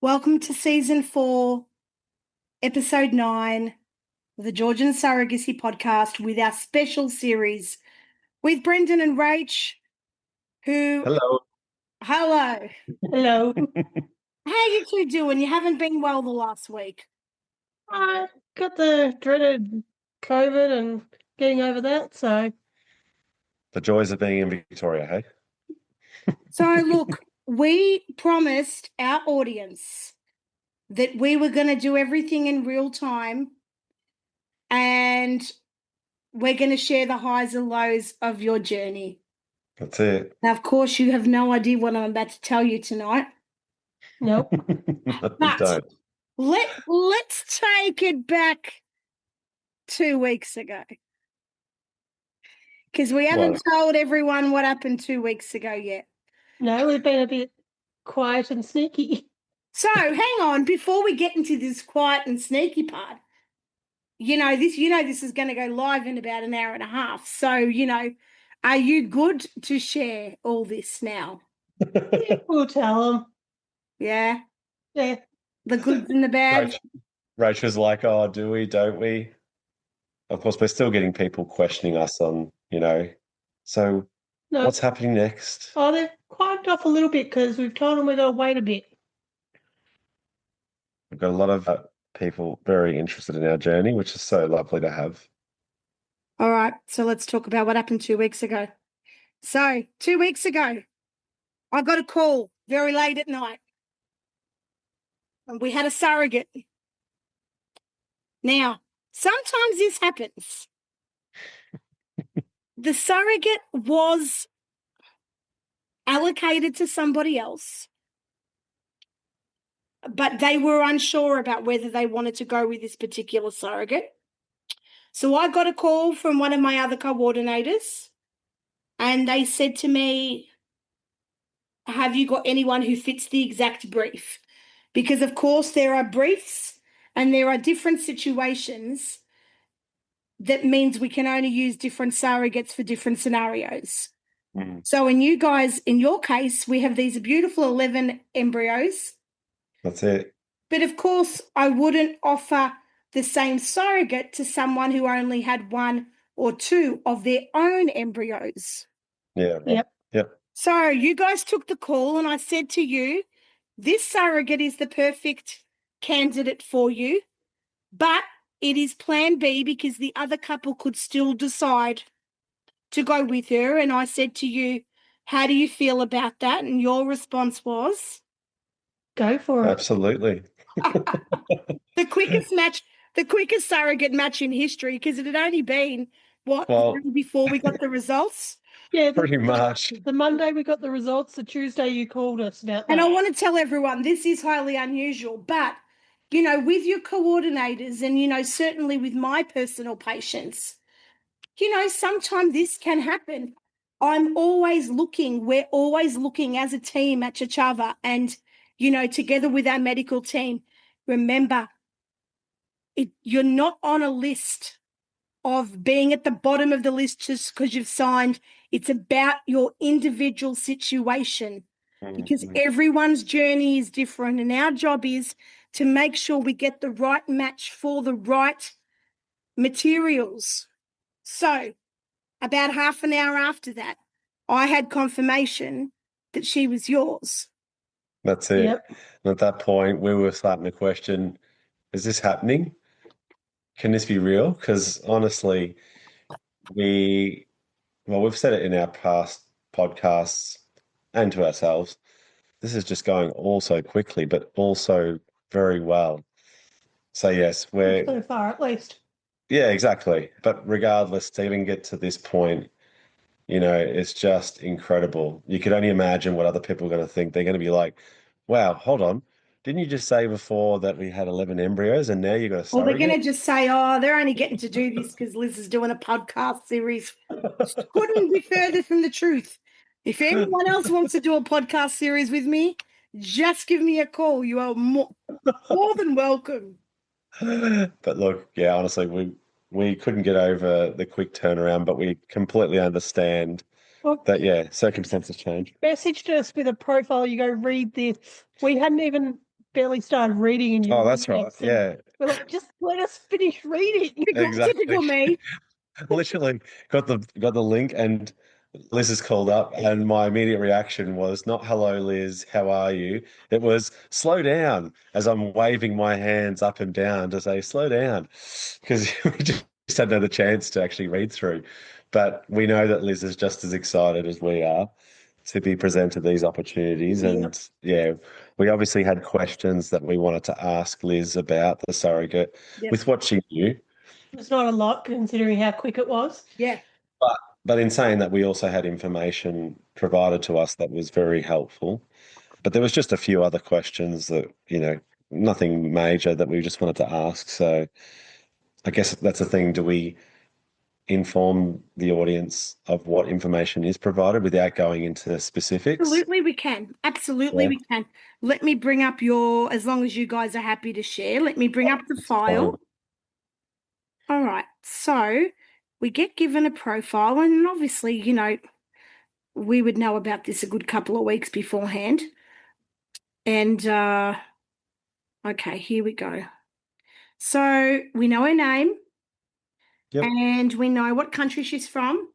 Welcome to Season 4, Episode 9 of the Georgian Surrogacy Podcast with our special series with Brendan and Rach, who... Hello. Hello. Hello. How are you two doing? You haven't been well the last week. I got the dreaded COVID and getting over that, so... The joys of being in Victoria, hey? So, look, we promised our audience that we were going to do everything in real time and we're going to share the highs and lows of your journey. That's it. Now, of course, you have no idea what I'm about to tell you tonight. Nope. We don't. Let's take it back 2 weeks ago. Because we haven't told everyone what happened 2 weeks ago yet. No, we've been a bit quiet and sneaky. So, hang on, before we get into this quiet and sneaky part, this is going to go live in about an hour and a half. So, are you good to share all this now? Yeah, we'll tell them. Yeah? Yeah. The goods and the bad? Rach was like, oh, do we, don't we? Of course, we're still getting people questioning us on, so No. what's happening next? Oh, they've quieted off a little bit because we've told them we've got to wait a bit. We've got a lot of people very interested in our journey, which is so lovely to have. All right, so let's talk about what happened 2 weeks ago. So, 2 weeks ago, I got a call very late at night. And we had a surrogate. Now, sometimes this happens. The surrogate was allocated to somebody else, but they were unsure about whether they wanted to go with this particular surrogate. So I got a call from one of my other coordinators, and they said to me, have you got anyone who fits the exact brief? Because, of course, there are briefs and there are different situations that means we can only use different surrogates for different scenarios. Mm. So in your case, we have these beautiful 11 embryos. That's it. But, of course, I wouldn't offer the same surrogate to someone who only had one or two of their own embryos. Yeah. Yep. So you guys took the call and I said to you, this surrogate is the perfect candidate for you, but it is plan B because the other couple could still decide to go with her. And I said to you, how do you feel about that? And your response was? Go for it. Absolutely. The quickest surrogate match in history, because it had only been, before we got the results? Yeah, Pretty much. The Monday we got the results, the Tuesday you called us about that. And I want to tell everyone, this is highly unusual, but, with your coordinators and, certainly with my personal patients, sometimes this can happen. We're always looking as a team at Chachava and, together with our medical team. Remember, you're not on a list of being at the bottom of the list just because you've signed. It's about your individual situation because everyone's journey is different, and our job is to make sure we get the right match for the right materials. So about half an hour after that, I had confirmation that she was yours. That's it. Yep. And at that point, we were starting to question, is this happening? Can this be real? Because honestly, we've said it in our past podcasts and to ourselves, this is just going all so quickly, but also very well. So yes, So far, at least. Yeah, exactly. But regardless, to even get to this point, it's just incredible. You could only imagine what other people are going to think. They're going to be like, wow, hold on. Didn't you just say before that we had 11 embryos and now you've got a surrogate? Well, they're going to just say, oh, they're only getting to do this because Liz is doing a podcast series. Couldn't be further from the truth. If anyone else wants to do a podcast series with me, just give me a call. You are more than welcome. But look, yeah, honestly, we couldn't get over the quick turnaround, but we completely understand that, circumstances change. Messaged us with a profile. You go, read this. We hadn't even barely started reading and you Oh, that's right. relapsed, and Yeah, we're like, just let us finish reading. Typical exactly. me. Literally got the link, and Liz has called up, and my immediate reaction was not "Hello, Liz, how are you?" It was "Slow down," as I'm waving my hands up and down to say "Slow down," because we just hadn't had a chance to actually read through. But we know that Liz is just as excited as we are to be presented these opportunities, Yep. and yeah, we obviously had questions that we wanted to ask Liz about the surrogate Yep. with what she knew. It's not a lot considering how quick it was. Yeah. But in saying that, we also had information provided to us that was very helpful. But there was just a few other questions that, nothing major that we just wanted to ask. So I guess that's the thing. Do we inform the audience of what information is provided without going into specifics? Absolutely, we can. Absolutely, Yeah. we can. Let me bring up as long as you guys are happy to share, let me bring up the file. Fine. All right. So we get given a profile, and obviously, we would know about this a good couple of weeks beforehand. And okay, here we go. So we know her name, Yep. and we know what country she's from.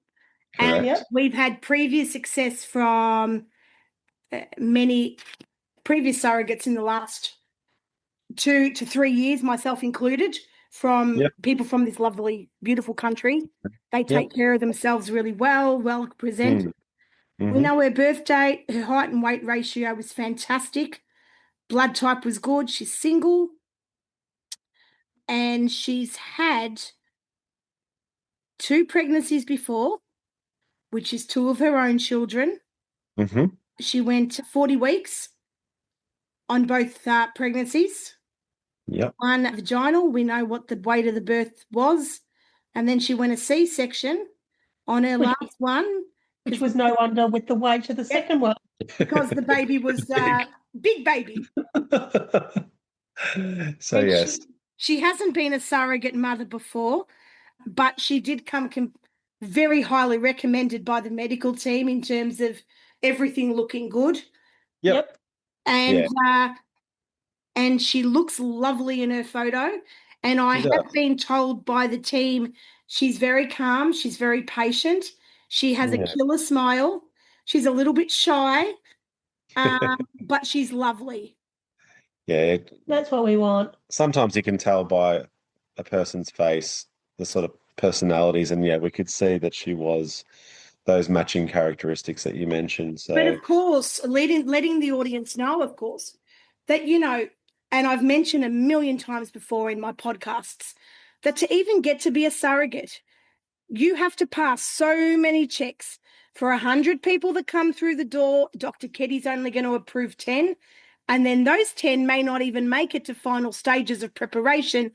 And Correct. we've had previous success from many previous surrogates in the last 2 to 3 years, myself included, from Yep. people from this lovely, beautiful country. They Yep. take care of themselves really well presented. We Mm-hmm. know her birth date, her height and weight ratio was fantastic. Blood type was good. She's single. And she's had 2 pregnancies before, which is 2 of her own children. Mm-hmm. She went 40 weeks on both pregnancies. Yep. One vaginal, we know what the weight of the birth was. And then she went a C-section on her last one. Which was no wonder with the weight of the second one. Because the baby was big baby. So And yes. she hasn't been a surrogate mother before, but she did come very highly recommended by the medical team in terms of everything looking good. Yep. And Yeah. and she looks lovely in her photo. And I She have does. been told by the team she's very calm, she's very patient, she has a Yeah. killer smile, she's a little bit shy, but she's lovely. Yeah. That's what we want. Sometimes you can tell by a person's face the sort of personalities, and yeah, we could see that she was those matching characteristics that you mentioned. But So of course, letting the audience know, of course, that, and I've mentioned a million times before in my podcasts, that to even get to be a surrogate, you have to pass so many checks. For 100 people that come through the door, Dr. Keddy's only going to approve 10. And then those 10 may not even make it to final stages of preparation,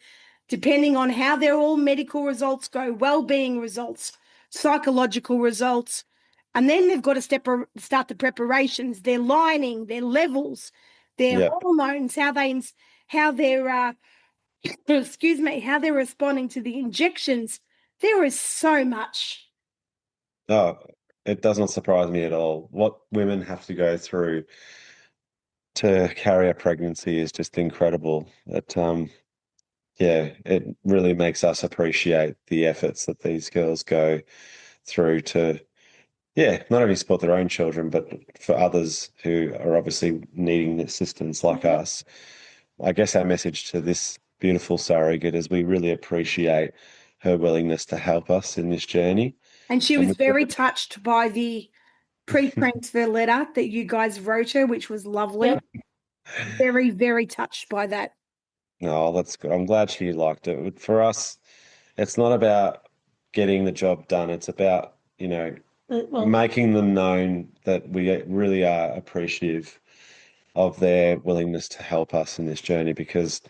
depending on how their all medical results go, well-being results, psychological results. And then they've got to start the preparations, their lining, their levels, their yeah. hormones, how they're excuse me, how they're responding to the injections. There is so much. Oh, it does not surprise me at all. What women have to go through to carry a pregnancy is just incredible. Yeah, it really makes us appreciate the efforts that these girls go through to, yeah, not only support their own children, but for others who are obviously needing assistance like us. I guess our message to this beautiful surrogate is we really appreciate her willingness to help us in this journey. And she And was very touched by the pre-transfer letter that you guys wrote her, which was lovely. Yep. Very, very touched by that. no, that's good. I'm glad she liked it. For us, it's not about getting the job done. It's about, Well, making them known that we really are appreciative of their willingness to help us in this journey, because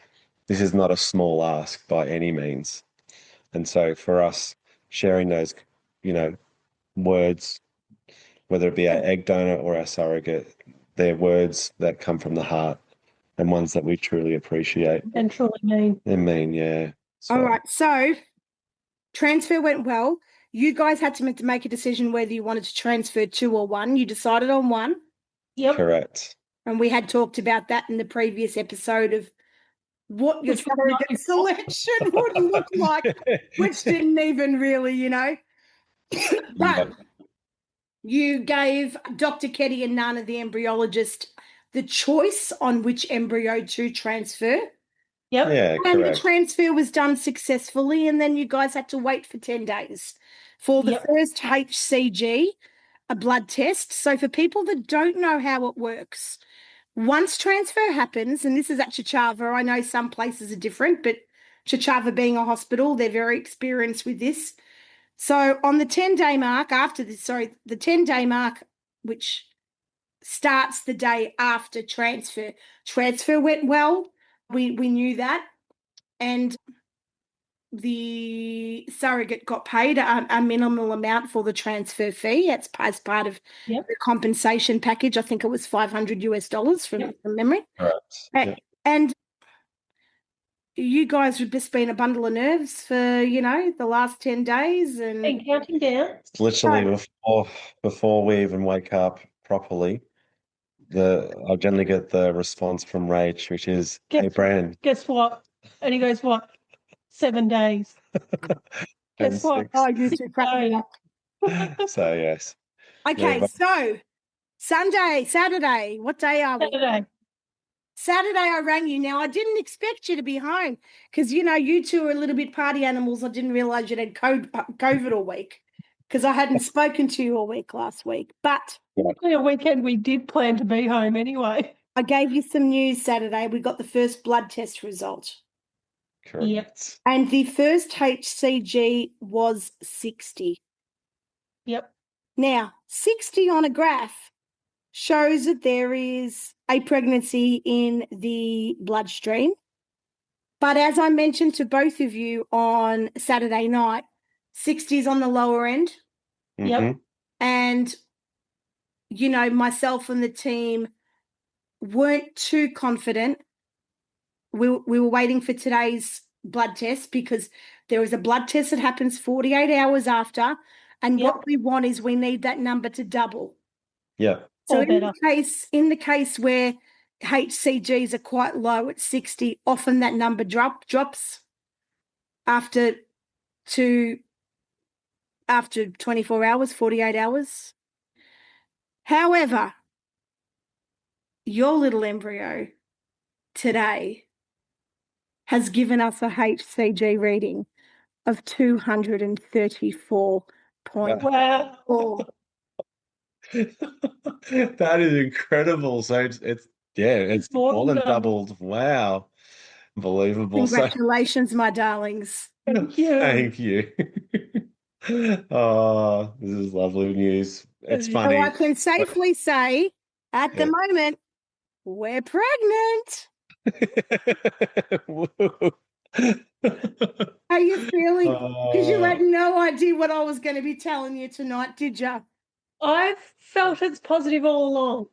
this is not a small ask by any means. And so for us, sharing those, words, whether it be our egg donor or our surrogate, they're words that come from the heart and ones that we truly appreciate. and truly mean. They mean, yeah. All So, right. So transfer went well. You guys had to make a decision whether you wanted to transfer 2 or 1. You decided on 1. Yep. correct. And we had talked about that in the previous episode of what your surrogate selection would look like, which didn't even really, But you gave Dr. Ketty and Nana, the embryologist, the choice on which embryo to transfer. Yep. Yeah, And correct. the transfer was done successfully, and then you guys had to wait for 10 days for the first HCG, a blood test. So for people that don't know how it works, once transfer happens, and this is at Chachava, I know some places are different, but Chachava being a hospital, they're very experienced with this. So on the 10-day mark the 10-day mark, which starts the day after transfer. Transfer went well. We knew that. And the surrogate got paid a minimal amount for the transfer fee. It's as part of the compensation package. I think it was $500 from memory. Right. And you guys have just been a bundle of nerves for, the last 10 days. And counting down. It's literally before we even wake up properly. I generally get the response from Rach, which is, "Hey, Bran." Guess what? And he goes, "What? 7 days." Guess what? 6. Oh, you two crack me up. So yes. Okay, so Saturday, what day are we? Saturday I rang you. Now, I didn't expect you to be home because, you two are a little bit party animals. I didn't realise you'd had COVID all week because I hadn't spoken to you all week last week. But a weekend we did plan to be home anyway. I gave you some news Saturday. We got the first blood test result. Correct. Yep. And the first HCG was 60. Yep. Now, 60 on a graph shows that there is a pregnancy in the bloodstream. But as I mentioned to both of you on Saturday night, 60 is on the lower end. Yep. And, myself and the team weren't too confident. We were waiting for today's blood test because there is a blood test that happens 48 hours after. And what we want is we need that number to double. Yeah. So in the case where HCGs are quite low at 60, often that number drops after 24 hours, 48 hours. However, your little embryo today has given us a HCG reading of 234 point. Wow. That is incredible. So it's more than doubled. Wow. Unbelievable. Congratulations, my darlings. Thank you. Thank you. Oh, this is lovely news. It's funny. So I can safely say at the moment we're pregnant. How are you feeling? Because you had no idea what I was going to be telling you tonight, did you? I've felt it's positive all along.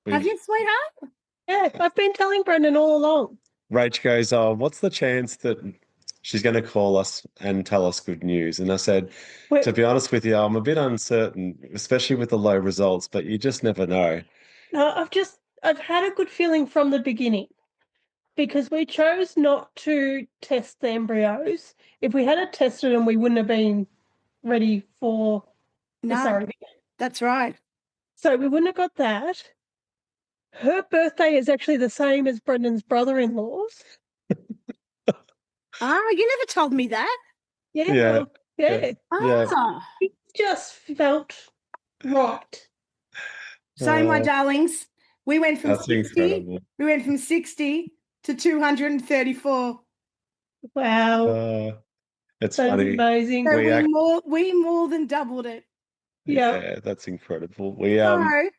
Have you, sweetheart? Yeah, I've been telling Brendan all along. Rach goes, "Oh, what's the chance that she's going to call us and tell us good news?" And I said, "To be honest with you, I'm a bit uncertain, especially with the low results, but you just never know." No, I've had a good feeling from the beginning because we chose not to test the embryos. If we had tested them, we wouldn't have been ready for the surrogate. That's right. So we wouldn't have got that. Her birthday is actually the same as Brendan's brother-in-law's. You never told me that. Yeah. It just felt right. So, my darlings, we went from 60. Incredible. We went from 60 to 234. Wow. It's That's funny. amazing. So we more than doubled it. Yeah, that's incredible. So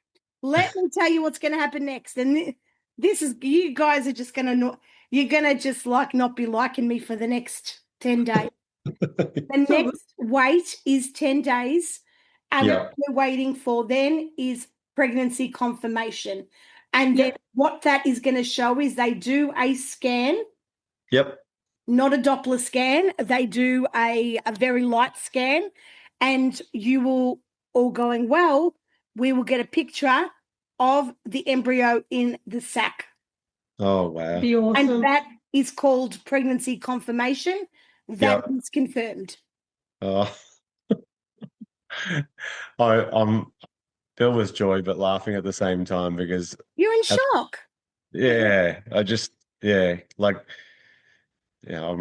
let me tell you what's going to happen next. And this is, you guys are just going to, you're going to just not be liking me for the next 10 days. The next wait is 10 days. And what we're waiting for then is pregnancy confirmation. And then what that is going to show is they do a scan. Yep. Not a Doppler scan. They do a very light scan. And you will, all going well, we will get a picture of the embryo in the sac. Oh, wow. Be awesome. And that is called pregnancy confirmation. That is confirmed. Oh. I'm filled with joy, but laughing at the same time because You're in shock. I'm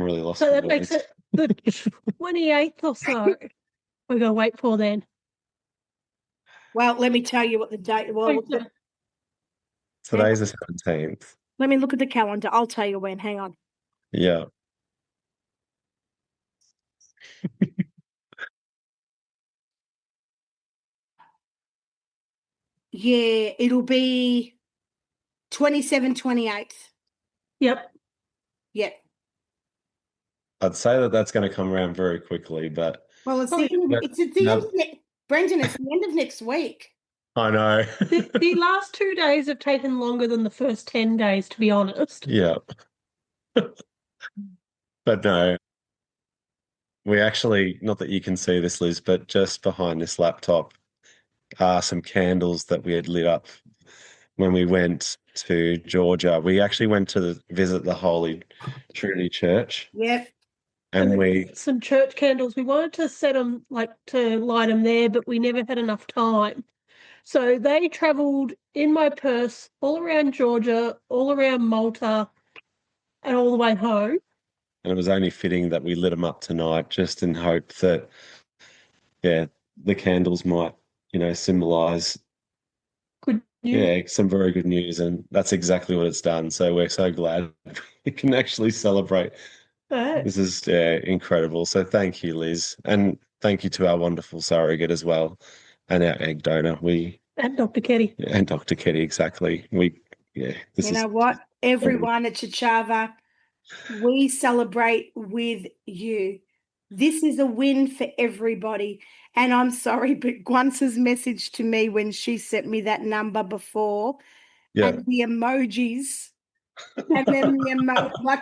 really lost. So for that makes words. it the 28th or so. We're going to wait for then. Well, let me tell you what the date was. Today's the 17th. Let me look at the calendar. I'll tell you when. Hang on. Yeah. Yeah, it'll be 27, 28th. Yep. Yep. I'd say that that's going to come around very quickly, but Well, it's at the end of Brendan, it's the end of next week. I know. The last 2 days have taken longer than the first 10 days, to be honest. Yeah. But no, we actually, not that you can see this, Liz, but just behind this laptop are some candles that we had lit up when we went to Georgia. We actually went to visit the Holy Trinity Church. Yep. And some church candles. We wanted to set them, to light them there, but we never had enough time. So they travelled in my purse all around Georgia, all around Malta, and all the way home. And it was only fitting that we lit them up tonight, just in hope that, the candles might, symbolise good news. some very good news. And that's exactly what it's done. So we're so glad we can actually celebrate. This is incredible. So thank you, Liz. And thank you to our wonderful surrogate as well, and our egg donor. And Dr. Ketty. And Dr. Ketty, exactly. You know what? Everyone at Chachava, we celebrate with you. This is a win for everybody. And I'm sorry, but Gwance's message to me when she sent me that number before, and the emojis, and then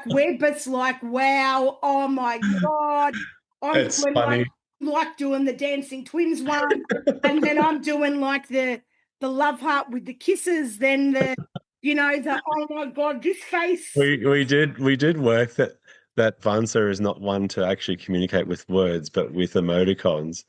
we're just like, wow, oh my God. It's doing funny. like doing the dancing twins one, and then I'm doing like the love heart with the kisses, then the oh my God, this face. We did work that Vansa is not one to actually communicate with words, but with emoticons.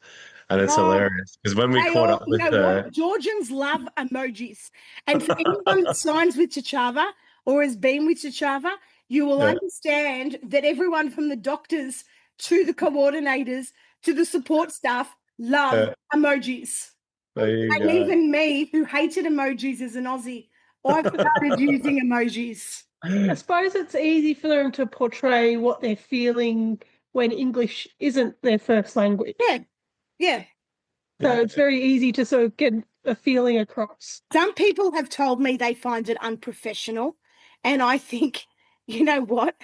And it's hilarious because when we caught up with her, Georgians love emojis. And for anyone that signs with Chachava or has been with Chachava, you will understand that everyone from the doctors to the coordinators to the support staff love emojis. There you and go. Even me, who hated emojis as an Aussie, I've started using emojis. I suppose it's easy for them to portray what they're feeling when English isn't their first language. Yeah. So it's very easy to sort of get a feeling across. Some people have told me they find it unprofessional, and I think, you know what?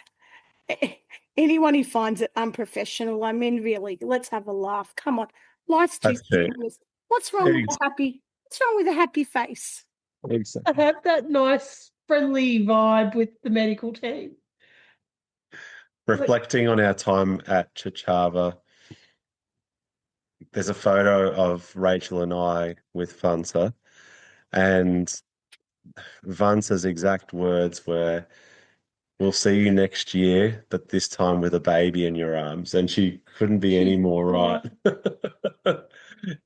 Anyone who finds it unprofessional, I mean, really, let's have a laugh. Come on, life's too serious. What's wrong with a happy face? Exactly. I have that nice, friendly vibe with the medical team. Reflecting on our time at Chachava, there's a photo of Rachel and I with Vansa, and Vansa's exact words were, "We'll see you next year, but this time with a baby in your arms." And she couldn't be any more right.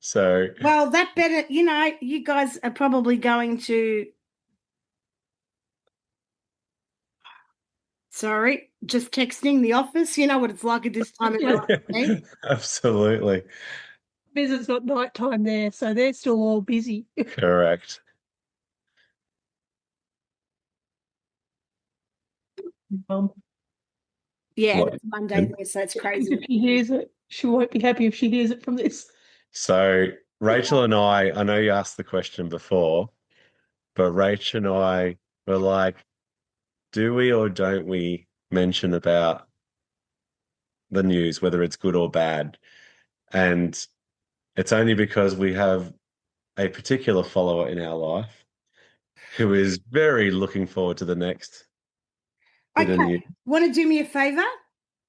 So, well, that better, you guys are probably going to. Sorry, just texting the office. You know what it's like at this time of night. Absolutely. Because it's not nighttime there, so they're still all busy. Correct. Yeah, it's Monday there, so it's crazy. If she hears it, she won't be happy if she hears it from this. So Rachel and I know you asked the question before, but Rach and I were like, do we or don't we mention about the news, whether it's good or bad? And it's only because we have a particular follower in our life who is very looking forward to the next bit of news. Want to do me a favor?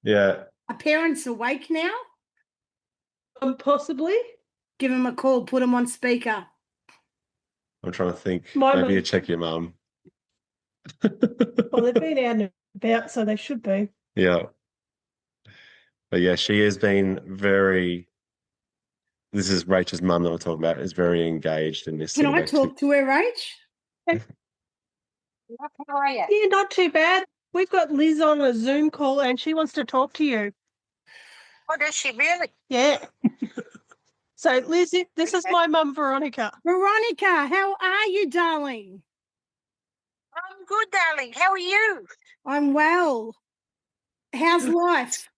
Yeah. Are parents awake now? Possibly. Give them a call, put them on speaker. I'm trying to think. My Maybe you mum- check your mum. Well, they've been out and about, so they should be. Yeah. But yeah, she has been very, this is Rachel's mum that we're talking about, is very engaged in this Can sort of I talk to her, Rach? How are you? Yeah, not too bad. We've got Liz on a Zoom call and she wants to talk to you. Oh, does she really? Yeah. So, Liz, this is my mum, Veronica. Veronica, how are you, darling? I'm good, darling. How are you? I'm well. How's life?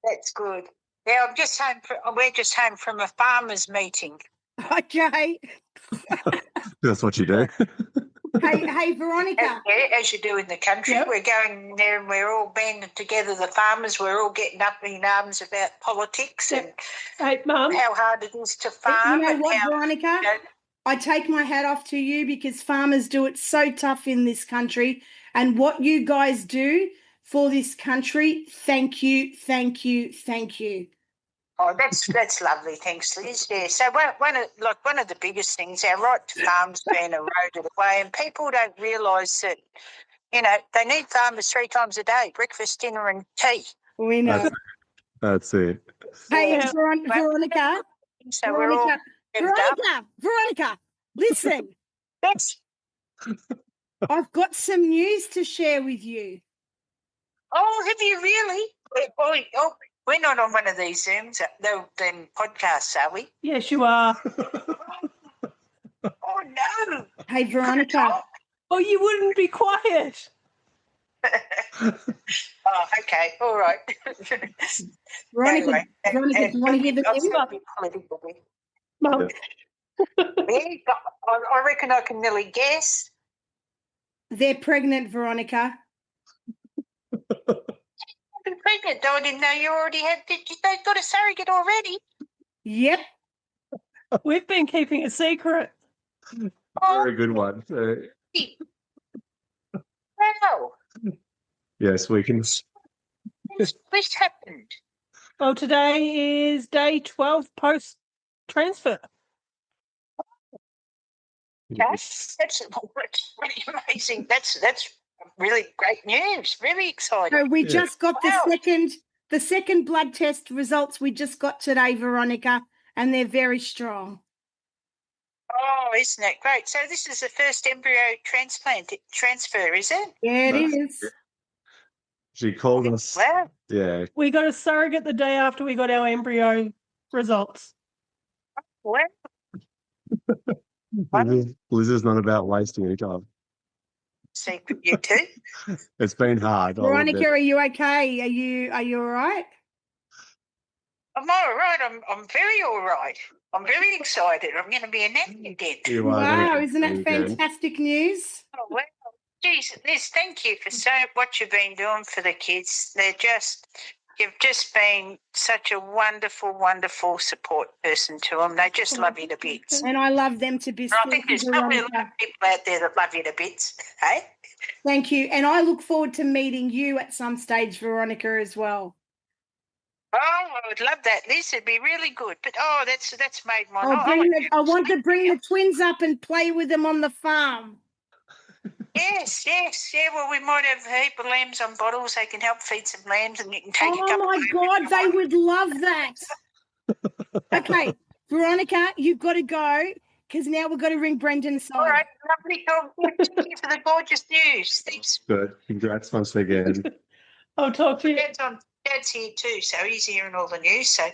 That's good. Yeah, we're just home from a farmers meeting. Okay. That's what you do. Hey, Veronica. As you do in the country. Yep. We're going there and we're all banding together, the farmers. We're all getting up in arms about politics and Hey, Mum. how hard it is to farm. You know and what, how, Veronica? I take my hat off to you because farmers do it so tough in this country. And what you guys do for this country, thank you, thank you, thank you. Oh, that's lovely. Thanks, Liz. Yeah. So one of the biggest things, our right to farm's been eroded away, and people don't realise that, they need farmers 3 times a day: breakfast, dinner, and tea. We know. That's it. Hey, Yeah. Veronica. So we're all Veronica, listen. That's I've got some news to share with you. Oh, have you really? We're not on one of these Zooms, them podcasts, are we? Yes, you are. Oh no! Hey, Veronica. Oh, you wouldn't be quiet. Oh, okay, all right. Veronica, Anyway, Veronica, do you want to hear the I've news? got to be political. Mum. Yeah, I reckon I can nearly guess. They're pregnant, Veronica. I'm pregnant. I didn't know you already had. They got a surrogate already? Yep. We've been keeping a secret. Very good one. Wow. Yes, we can. This happened. Well, today is day 12 post-transfer. That's really amazing. That's really great news. Really exciting. So we just got Wow. the second blood test results we just got today, Veronica, and they're very strong. Oh, isn't it great? So this is the first embryo transfer, is it? Yeah, it That's is. She called us. Wow. Yeah. We got a surrogate the day after we got our embryo results. Wow. Liz is not about wasting any time. Secret, you too. It's been hard. Veronica, are you okay? Are you all right? I'm all right. I'm very all right. I'm very excited. I'm going to be a nanny again. You are Wow, gonna isn't that do again. fantastic news? Oh, wow. Geez, Liz, thank you for what you've been doing for the kids. You've just been such a wonderful, wonderful support person to them. They just love you to bits. And I love them to be And I think there's probably a lot Veronica. of people out there that love you to bits. Hey? Thank you. And I look forward to meeting you at some stage, Veronica, as well. Oh, I would love that, Liz. It'd be really good. But that's made my I want to bring the twins up and play with them on the farm. Yes. Yeah, well, we might have a heap of lambs on bottles. They can help feed some lambs and you can take a Oh couple my of God, they would love that. Okay, Veronica, you've got to go because now we've got to ring Brendan. All right, lovely talk. Thank you for the gorgeous news. Thanks. Good. Congrats once again. I'll talk to you. Dad's here too, so he's hearing all the news. So,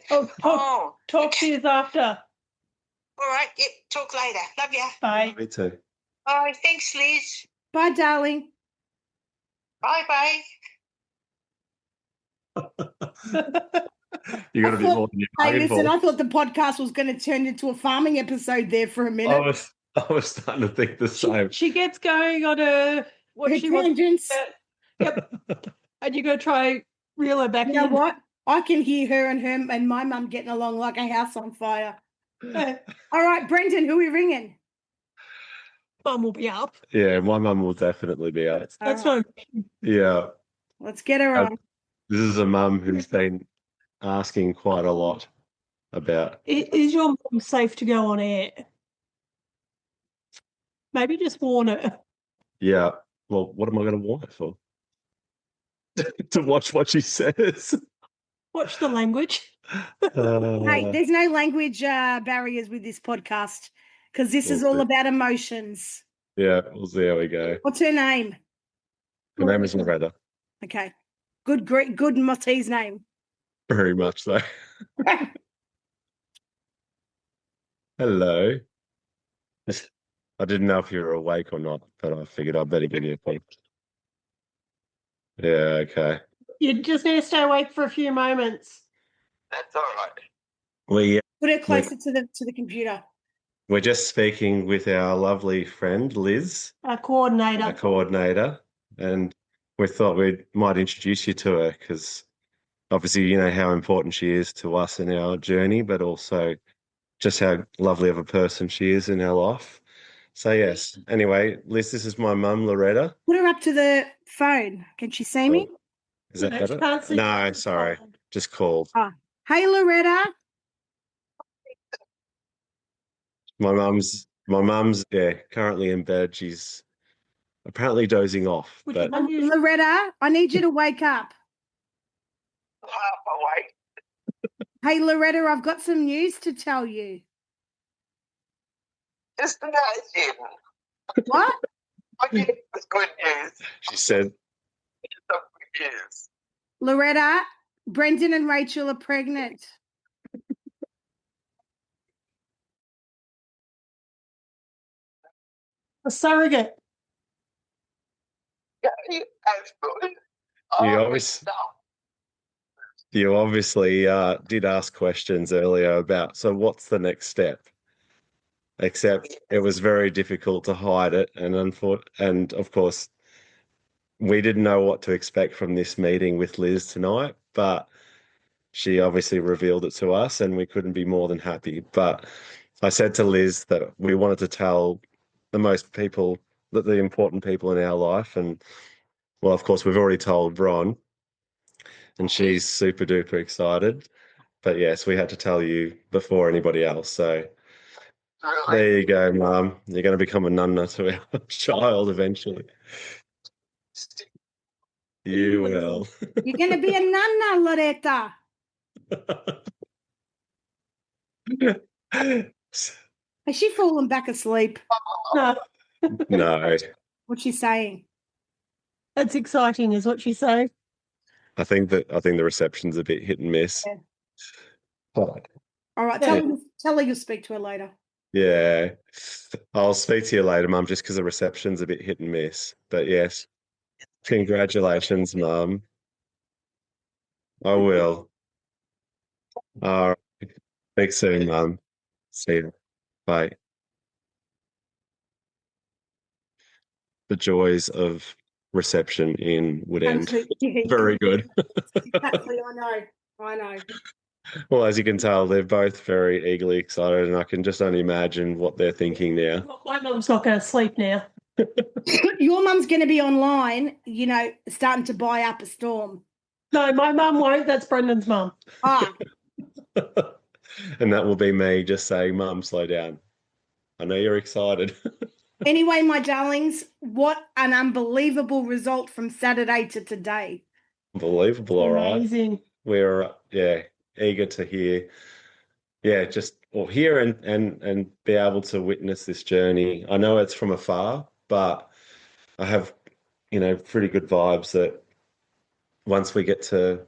Talk to you after. All right, yep, talk later. Love ya. Bye. Me too. Bye, thanks, Liz. Bye, darling. Bye. You got a bit more than you Hey, bargained listen, for. I thought the podcast was going to turn into a farming episode there for a minute. I was starting to think the same. She gets going on what Her she wants. tangents. Yep. And you got to try reel her back You know in. what? I can hear her and my mum getting along like a house on fire. All right, Brendan, who are we ringing? Mum will be up. Yeah, my mum will definitely be out. That's All right, no. Yeah. let's get her on. This is a mum who's been asking quite a lot about. Is your mum safe to go on air? Maybe just warn her. Yeah. Well, what am I going to warn her for? To watch what she says. Watch the language. Hey, there's no language barriers with this podcast because this is all about emotions. Yeah, we'll see how we go. What's her name? Her name is Loretta. Okay. Good Maltese name. Very much so. Hello. I didn't know if you were awake or not, but I figured I'd better give you a call. Yeah, okay. You just need to stay awake for a few moments. That's all right. Put her closer to the computer. We're just speaking with our lovely friend Liz, Our coordinator. and we thought we might introduce you to her because obviously you know how important she is to us in our journey, but also just how lovely of a person she is in our life. So yes. Anyway, Liz, this is my mum, Loretta. Put her up to the phone. Can she see me? Is that No, better? she can't see No, you. sorry. Just called. Hey, Loretta. My mum's currently in bed. She's apparently dozing off. Which But is unusual. Loretta, I need you to wake up. Half awake. Hey, Loretta, I've got some news to tell you. Just imagine. What? I get the good news. she said, The good news. Loretta, Brendan and Rachael are pregnant. A surrogate. Yeah, that's good. you obviously did ask questions earlier about, so what's the next step? Except it was very difficult to hide it. And of course, we didn't know what to expect from this meeting with Liz tonight, but she obviously revealed it to us and we couldn't be more than happy. But I said to Liz that we wanted to tell the important people in our life. And well, of course, we've already told Ron and she's super duper excited. But yes, we had to tell you before anybody else. So Really? there you go, Mum. You're going to become a nunna to our child eventually. You will. You're going to be a nana, Loretta. Has she fallen back asleep? No, No, What's she saying? that's exciting, is what she's saying. I think the reception's a bit hit and miss. Yeah. But, All right, tell her you'll speak to her later. yeah, I'll speak to you later, Mum, just because the reception's a bit hit and miss. But yes, congratulations, Mum. I will. All right. Speak soon, Mum. See you. Bye. The joys of reception in Woodend. Very good. Exactly, I know. Well, as you can tell, they're both very eagerly excited, and I can just only imagine what they're thinking now. Well, my mum's not going to sleep now. Your mum's going to be online, starting to buy up a storm. No, my mum won't. That's Brendan's mum. And that will be me just saying, Mum, slow down. I know you're excited. Anyway, my darlings, what an unbelievable result from Saturday to today. Unbelievable, all right. Amazing. We're eager to hear. Yeah, hear and be able to witness this journey. I know it's from afar, but I have, pretty good vibes that once we get to,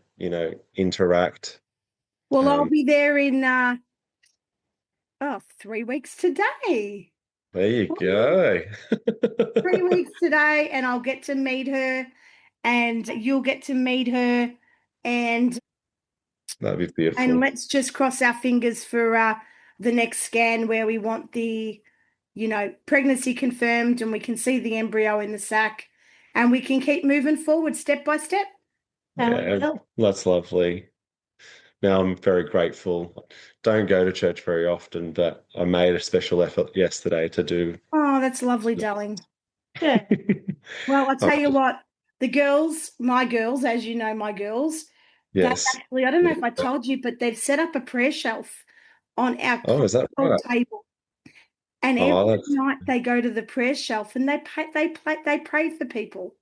interact. Well, I'll be there in 3 weeks today. There you go. 3 weeks today, and I'll get to meet her, and you'll get to meet her, and That'd be beautiful. And let's just cross our fingers for the next scan where we want the, pregnancy confirmed and we can see the embryo in the sac and we can keep moving forward step by step. Yeah, that's lovely. Now I'm very grateful. Don't go to church very often, but I made a special effort yesterday to do. Oh, that's lovely, darling. Yeah. Well, I tell you what, the girls, my girls, as you know, my girls, Yes. actually, I don't know if I told you, but they've set up a prayer shelf on our is that right? table. And Oh, every that's night they go to the prayer shelf and they pray for people.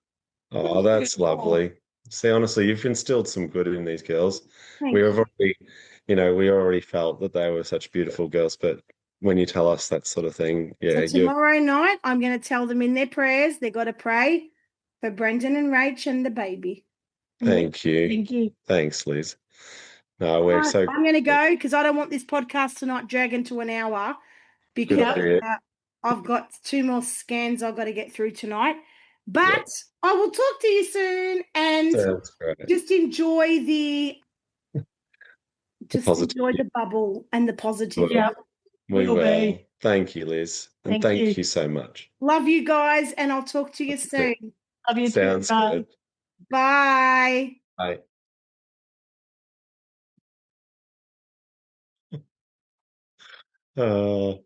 oh, that's lovely. See, honestly, you've instilled some good in these girls. Thank We you. have already, we already felt that they were such beautiful girls, but when you tell us that sort of thing, So yeah, tomorrow night, I'm going to tell them in their prayers they've got to pray for Brendan and Rach and the baby. thank you. Thank you. Thanks, Liz. No, we're so I'm going to go because I don't want this podcast to not drag into an hour because idea. I've got 2 more scans I've got to get through tonight. But I will talk to you soon and Sounds great. just enjoy the positivity. bubble and the positivity. Yeah. We Will will. be. Thank you, Liz. And Thank thank you. you so much. Love you guys, and I'll talk to you soon. Love you too. Sounds Bye. good. Bye. Bye.